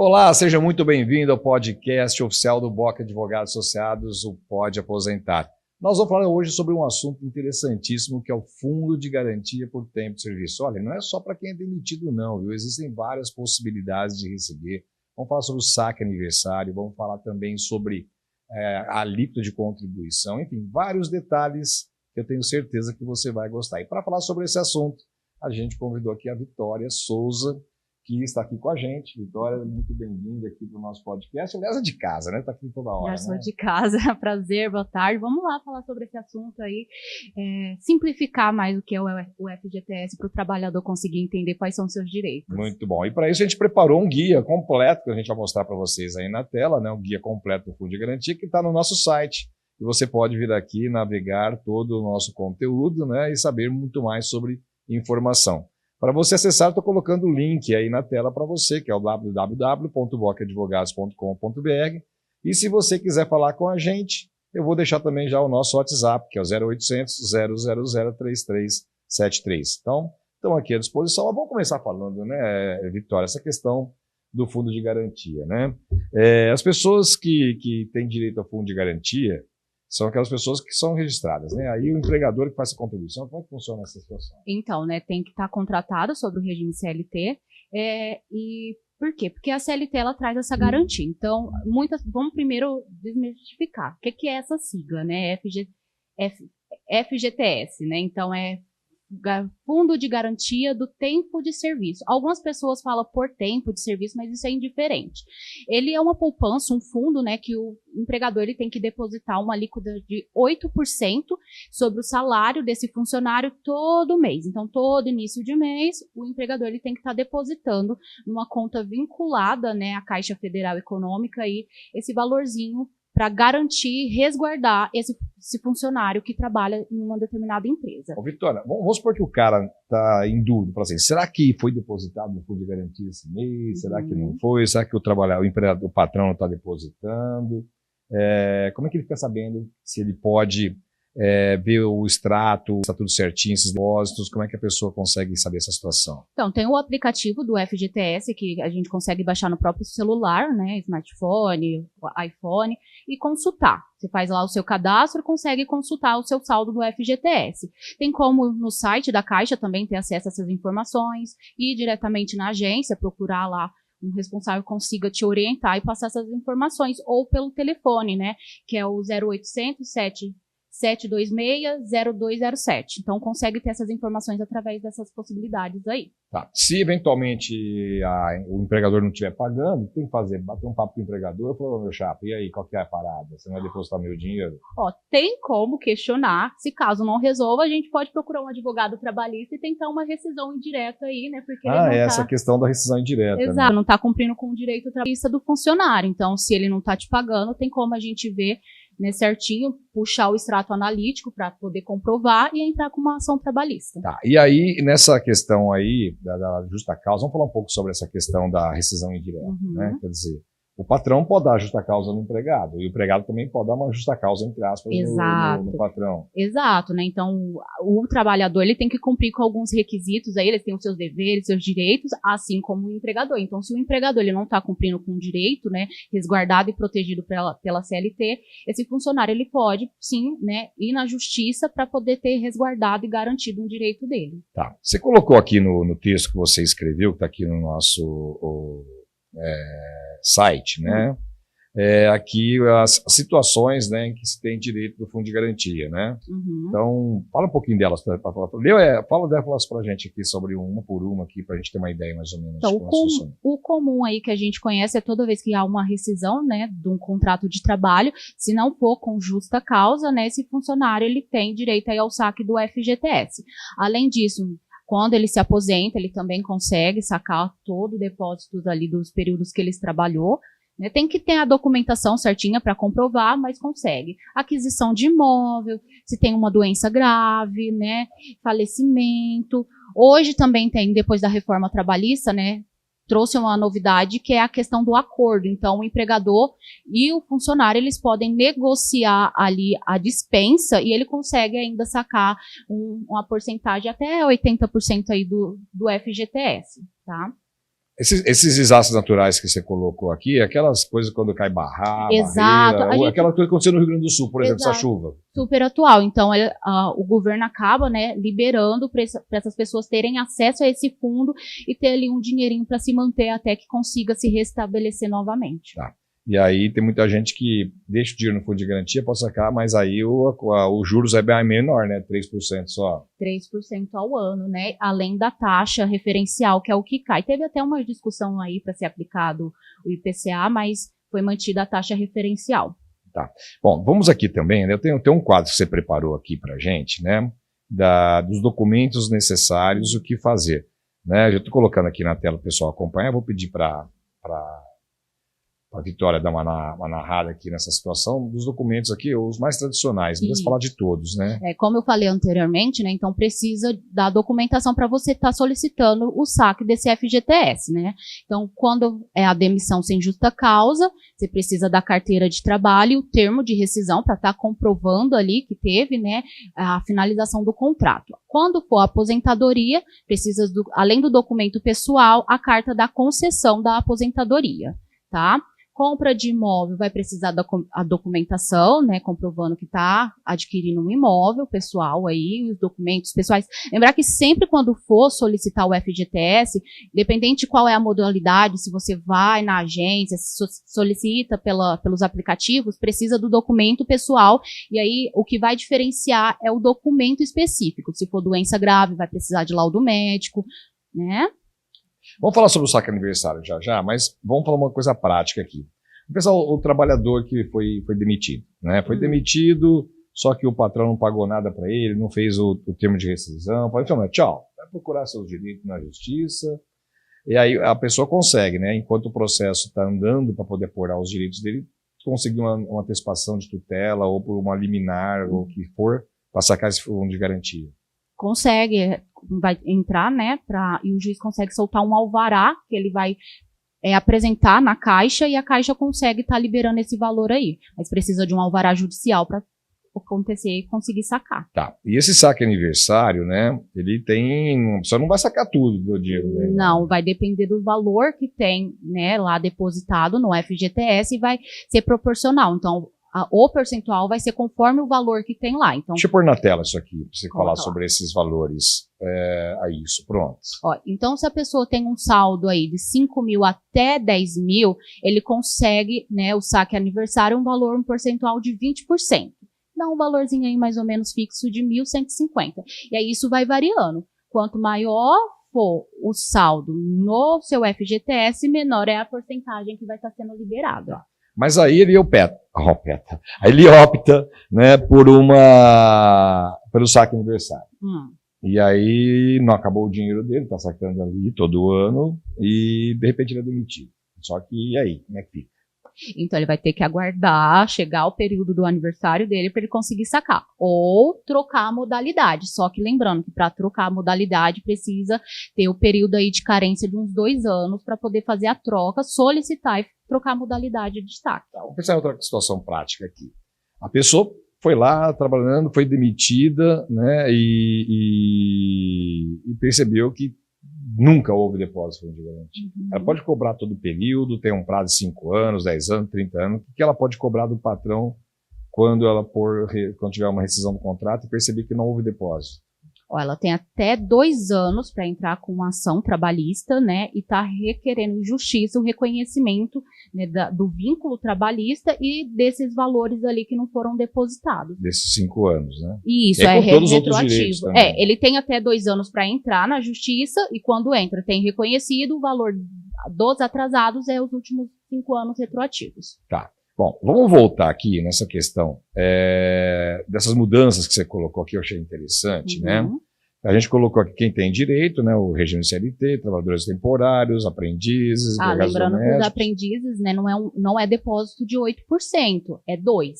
Olá, seja muito bem-vindo ao podcast oficial do BOC Advogados Associados, o Pode Aposentar. Nós vamos falar hoje sobre um assunto interessantíssimo, que é o Fundo de Garantia por Tempo de Serviço. Olha, não é só para quem é demitido não, viu? Existem várias possibilidades de receber. Vamos falar sobre o saque aniversário, vamos falar também sobre a alíquota de contribuição, enfim, vários detalhes que eu tenho certeza que você vai gostar. E para falar sobre esse assunto, a gente convidou aqui a Vitória Souza, que está aqui com a gente. Vitória, muito bem-vinda aqui para o nosso podcast. Aliás, é de casa, né? Está aqui toda hora, Já sou de casa, prazer, boa tarde. Vamos lá falar sobre esse assunto aí, simplificar mais o que é o FGTS para o trabalhador conseguir entender quais são os seus direitos. Muito bom. E para isso a gente preparou um guia completo, que a gente vai mostrar para vocês aí na tela, né? Um guia completo do Fundo de Garantia, que está no nosso site. E você pode vir aqui, navegar todo o nosso conteúdo, né? E saber muito mais sobre informação. Para você acessar, estou colocando o link aí na tela para você, que é o www.bocadvogados.com.br. E se você quiser falar com a gente, eu vou deixar também já o nosso WhatsApp, que é o 0800 000 3373. Então, estão aqui à disposição. Mas vamos começar falando, né, Vitória, essa questão do fundo de garantia, né? As pessoas que têm direito ao fundo de garantia são aquelas pessoas que são registradas, né? Aí o empregador que faz a contribuição, como é que funciona essa situação? Então, né, tem que estar contratado sobre o regime CLT, e por quê? Porque a CLT, ela traz essa garantia. Então, vamos primeiro desmistificar. O que é essa sigla, né? FGTS, né? Então, Fundo de Garantia do Tempo de Serviço. Algumas pessoas falam por tempo de serviço, mas isso é indiferente. Ele é uma poupança, um fundo, né, que o empregador ele tem que depositar uma alíquota de 8% sobre o salário desse funcionário todo mês. Então, todo início de mês, o empregador ele tem que estar depositando numa conta vinculada, né, à Caixa Federal Econômica aí, esse valorzinho para garantir, resguardar esse funcionário que trabalha em uma determinada empresa. Ô, Vitória, vamos supor que o cara está em dúvida, fala assim, será que foi depositado no fundo de garantia esse mês? Será que não foi? Será que o patrão não está depositando? Como é que ele fica sabendo se ele pode ver o extrato, está tudo certinho, esses depósitos? Como é que a pessoa consegue saber essa situação? Então, tem o aplicativo do FGTS que a gente consegue baixar no próprio celular, né, smartphone, iPhone, e consultar. Você faz lá o seu cadastro e consegue consultar o seu saldo do FGTS. Tem como no site da Caixa também ter acesso a essas informações, ir diretamente na agência, procurar lá um responsável consiga te orientar e passar essas informações, ou pelo telefone, né, que é o 0800 726-0207. Então, consegue ter essas informações através dessas possibilidades aí. Tá. Se eventualmente o empregador não estiver pagando, tem que bater um papo com o empregador e falar, meu chapa, e aí, qual que é a parada? Você não vai depositar meu dinheiro? Tem como questionar. Se caso não resolva, a gente pode procurar um advogado trabalhista e tentar uma rescisão indireta aí, né? Porque essa questão da rescisão indireta. Exato, né? Não está cumprindo com o direito trabalhista do funcionário. Então, se ele não está te pagando, tem como a gente ver, né, certinho, puxar o extrato analítico para poder comprovar e entrar com uma ação trabalhista. Tá, e aí, nessa questão aí da justa causa, vamos falar um pouco sobre essa questão da rescisão indireta, né? Quer dizer, o patrão pode dar justa causa no empregado, e o empregado também pode dar uma justa causa, entre aspas, no patrão. Exato, né? Então, o trabalhador ele tem que cumprir com alguns requisitos, aí ele tem os seus deveres, seus direitos, assim como o empregador. Então, se o empregador ele não está cumprindo com o direito, né, resguardado e protegido pela CLT, esse funcionário ele pode, sim, né, ir na justiça para poder ter resguardado e garantido um direito dele. Tá. Você colocou aqui no texto que você escreveu, que está aqui no nosso site, né? Aqui as situações, né, em que se tem direito do fundo de garantia, né? Então, fala um pouquinho delas. Fala delas pra gente aqui sobre uma por uma aqui, pra gente ter uma ideia mais ou menos. Então, o comum aí que a gente conhece é toda vez que há uma rescisão, né, de um contrato de trabalho, se não for com justa causa, né, esse funcionário ele tem direito aí ao saque do FGTS. Além disso, quando ele se aposenta, ele também consegue sacar todo o depósito ali dos períodos que ele trabalhou, né? Tem que ter a documentação certinha para comprovar, mas consegue. Aquisição de imóvel, se tem uma doença grave, né? Falecimento. Hoje também tem, depois da reforma trabalhista, né? Trouxe uma novidade que é a questão do acordo. Então, o empregador e o funcionário, eles podem negociar ali a dispensa e ele consegue ainda sacar uma porcentagem até 80% aí do FGTS, tá? Esses desastres naturais que você colocou aqui, aquelas coisas quando cai barraca, Exato. barreira, aquela coisa que aconteceu no Rio Grande do Sul, por exemplo, Exato. essa chuva. Super atual. Então, o governo acaba, né, liberando para essas pessoas terem acesso a esse fundo e ter ali um dinheirinho para se manter até que consiga se restabelecer novamente. Tá. E aí tem muita gente que deixa o dinheiro no fundo de garantia, pode sacar, mas aí o juros é bem menor, né? 3% só. 3% ao ano, né? Além da taxa referencial, que é o que cai. Teve até uma discussão aí para ser aplicado o IPCA, mas foi mantida a taxa referencial. Tá. Bom, vamos aqui também, né? Eu tenho um quadro que você preparou aqui para gente, né? Dos documentos necessários, o que fazer. Né? Já estou colocando aqui na tela para o pessoal acompanhar, vou pedir para a Vitória dar uma narrada aqui nessa situação, dos documentos aqui, os mais tradicionais, não precisa falar de todos, né? Como eu falei anteriormente, né, então precisa da documentação para você estar solicitando o saque desse FGTS, né? Então, quando é a demissão sem justa causa, você precisa da carteira de trabalho e o termo de rescisão para estar comprovando ali que teve, né, a finalização do contrato. Quando for a aposentadoria, precisa, além do documento pessoal, a carta da concessão da aposentadoria, tá? Compra de imóvel vai precisar da documentação, né, comprovando que está adquirindo um imóvel pessoal aí, os documentos pessoais. Lembrar que sempre quando for solicitar o FGTS, independente de qual é a modalidade, se você vai na agência, se solicita pelos aplicativos, precisa do documento pessoal, e aí o que vai diferenciar é o documento específico. Se for doença grave, vai precisar de laudo médico, né? Vamos falar sobre o saque aniversário já, mas vamos falar uma coisa prática aqui. O trabalhador que foi demitido, né? Foi demitido, só que o patrão não pagou nada para ele, não fez o termo de rescisão, falou, então, tchau, vai procurar seus direitos na justiça, e aí a pessoa consegue, né? Enquanto o processo está andando para poder apurar os direitos dele, conseguir uma antecipação de tutela, ou por uma liminar, ou o que for, para sacar esse fundo de garantia. Consegue, vai entrar, né, e o juiz consegue soltar um alvará, que ele vai apresentar na Caixa, e a Caixa consegue estar liberando esse valor aí. Mas precisa de um alvará judicial para acontecer e conseguir sacar. Tá, e esse saque aniversário, né, ele tem, só não vai sacar tudo do dinheiro dele. Não, vai depender do valor que tem, né, lá depositado no FGTS e vai ser proporcional. Então, o percentual vai ser conforme o valor que tem lá. Então, deixa eu pôr na tela isso aqui, para você falar lá sobre esses valores. Isso, pronto. Então, se a pessoa tem um saldo aí de 5 mil até 10 mil, ele consegue, né, o saque aniversário, um percentual de 20%. Dá um valorzinho aí mais ou menos fixo de 1.150. E aí isso vai variando. Quanto maior for o saldo no seu FGTS, menor é a porcentagem que vai estar sendo liberada. Mas aí ele opta, né, pelo saque aniversário. E aí não acabou o dinheiro dele, está sacando ali todo ano e de repente ele é demitido. Só que e aí, como é que fica? Então ele vai ter que aguardar chegar o período do aniversário dele para ele conseguir sacar. Ou trocar a modalidade. Só que lembrando que para trocar a modalidade precisa ter o período aí de carência de uns 2 anos para poder fazer a troca, solicitar e trocar a modalidade de saque. Vamos pensar em outra situação prática aqui. A pessoa foi lá trabalhando, foi demitida, né, e percebeu que nunca houve depósito de garantia. Ela pode cobrar todo o período, tem um prazo de 5 anos, 10 anos, 30 anos. O que ela pode cobrar do patrão quando tiver uma rescisão do contrato e perceber que não houve depósito? Ela tem até 2 anos para entrar com uma ação trabalhista, né, e está requerendo em justiça o reconhecimento, né, do vínculo trabalhista e desses valores ali que não foram depositados. Desses 5 anos, né? Isso, retroativo. Ele tem até 2 anos para entrar na justiça e quando entra tem reconhecido o valor dos atrasados os últimos 5 anos retroativos. Tá. Bom, vamos voltar aqui nessa questão dessas mudanças que você colocou aqui, eu achei interessante, né? A gente colocou aqui quem tem direito, né? O regime CLT, trabalhadores temporários, aprendizes, lembrando que os aprendizes, né, não é depósito de 8%, é 2%.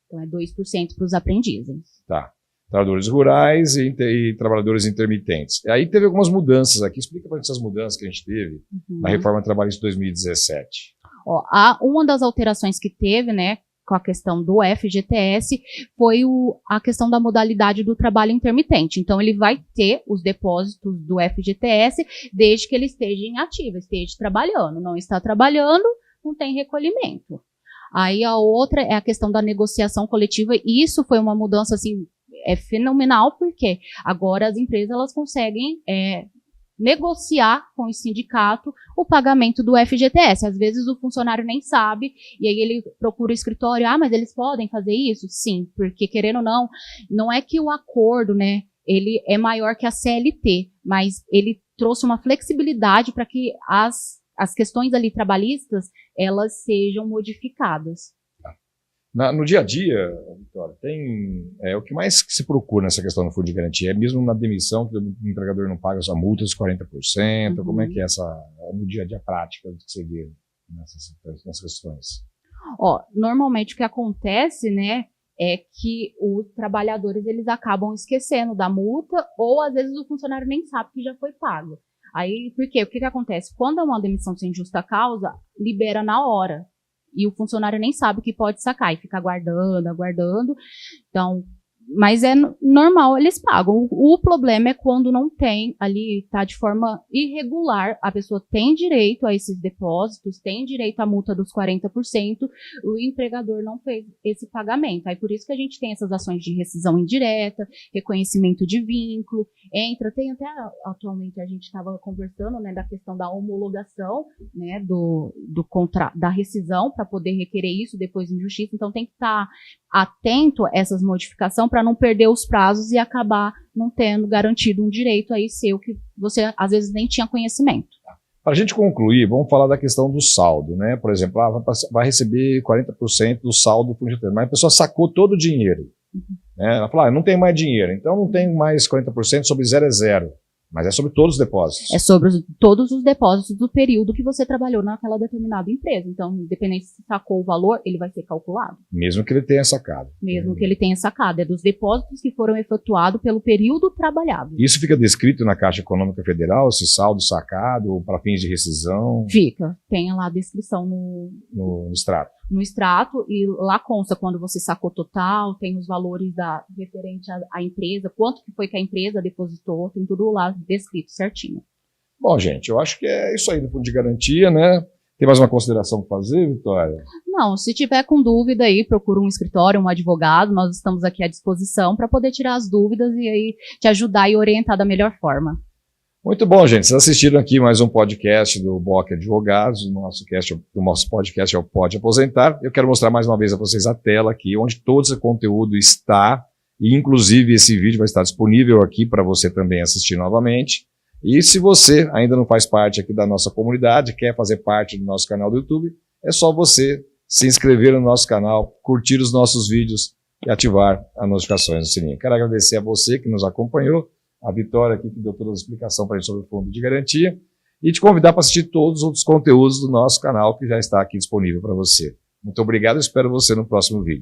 Então é 2% para os aprendizes. Tá. Trabalhadores rurais e trabalhadores intermitentes. Aí teve algumas mudanças aqui. Explica para a gente essas mudanças que a gente teve na reforma trabalhista de 2017. Uma das alterações que teve, né, com a questão do FGTS foi a questão da modalidade do trabalho intermitente. Então, ele vai ter os depósitos do FGTS desde que ele esteja em ativa, esteja trabalhando. Não está trabalhando, não tem recolhimento. Aí a outra é a questão da negociação coletiva, e isso foi uma mudança, assim, fenomenal, porque agora as empresas elas conseguem negociar com o sindicato o pagamento do FGTS. Às vezes o funcionário nem sabe, e aí ele procura o escritório, mas eles podem fazer isso? Sim, porque querendo ou não, não é que o acordo, né, ele é maior que a CLT, mas ele trouxe uma flexibilidade para que as questões ali trabalhistas, elas sejam modificadas. No dia a dia, Vitória, o que mais que se procura nessa questão do fundo de garantia? É mesmo na demissão que o empregador não paga sua multa dos 40%? Uhum. Como é que é no dia a dia prática que você vê nessas questões? Normalmente o que acontece, né, é que os trabalhadores eles acabam esquecendo da multa, ou às vezes o funcionário nem sabe que já foi pago. Aí, por quê? O que acontece? Quando é uma demissão sem justa causa, libera na hora. E o funcionário nem sabe que pode sacar e fica aguardando. Então, mas é normal, eles pagam. O problema é quando não tem ali, tá de forma irregular, a pessoa tem direito a esses depósitos, tem direito à multa dos 40%, o empregador não fez esse pagamento. Aí por isso que a gente tem essas ações de rescisão indireta, reconhecimento de vínculo, tem até atualmente a gente estava conversando, né, da questão da homologação, né, da rescisão para poder requerer isso depois em justiça. Então tem que estar atento a essas modificações para não perder os prazos e acabar não tendo garantido um direito aí seu que você às vezes nem tinha conhecimento. Para a gente concluir, vamos falar da questão do saldo, né? Por exemplo, vai receber 40% do saldo do fundo de mas a pessoa sacou todo o dinheiro. Né? Ela fala, não tem mais dinheiro, então não tem mais 40% sobre 0 é 0. Mas é sobre todos os depósitos. É sobre todos os depósitos do período que você trabalhou naquela determinada empresa. Então, independente se sacou o valor, ele vai ser calculado. Mesmo que ele tenha sacado. Mesmo que ele tenha sacado. É dos depósitos que foram efetuados pelo período trabalhado. Isso fica descrito na Caixa Econômica Federal, esse saldo sacado para fins de rescisão? Fica. Tem lá a descrição no extrato. No extrato, e lá consta quando você sacou total, tem os valores referente à empresa, quanto que foi que a empresa depositou, tem tudo lá descrito certinho. Bom, gente, eu acho que é isso aí do fundo de garantia, né? Tem mais uma consideração para fazer, Vitória? Não, se tiver com dúvida aí, procura um escritório, um advogado, nós estamos aqui à disposição para poder tirar as dúvidas e aí te ajudar e orientar da melhor forma. Muito bom, gente. Vocês assistiram aqui mais um podcast do BOC Advogados. O nosso podcast é o Pode Aposentar. Eu quero mostrar mais uma vez a vocês a tela aqui, onde todo esse conteúdo está. E, inclusive, esse vídeo vai estar disponível aqui para você também assistir novamente. E se você ainda não faz parte aqui da nossa comunidade, quer fazer parte do nosso canal do YouTube, é só você se inscrever no nosso canal, curtir os nossos vídeos e ativar as notificações do sininho. Quero agradecer a você que nos acompanhou, a Vitória aqui que deu toda a explicação para a gente sobre o fundo de garantia, e te convidar para assistir todos os outros conteúdos do nosso canal que já está aqui disponível para você. Muito obrigado e espero você no próximo vídeo.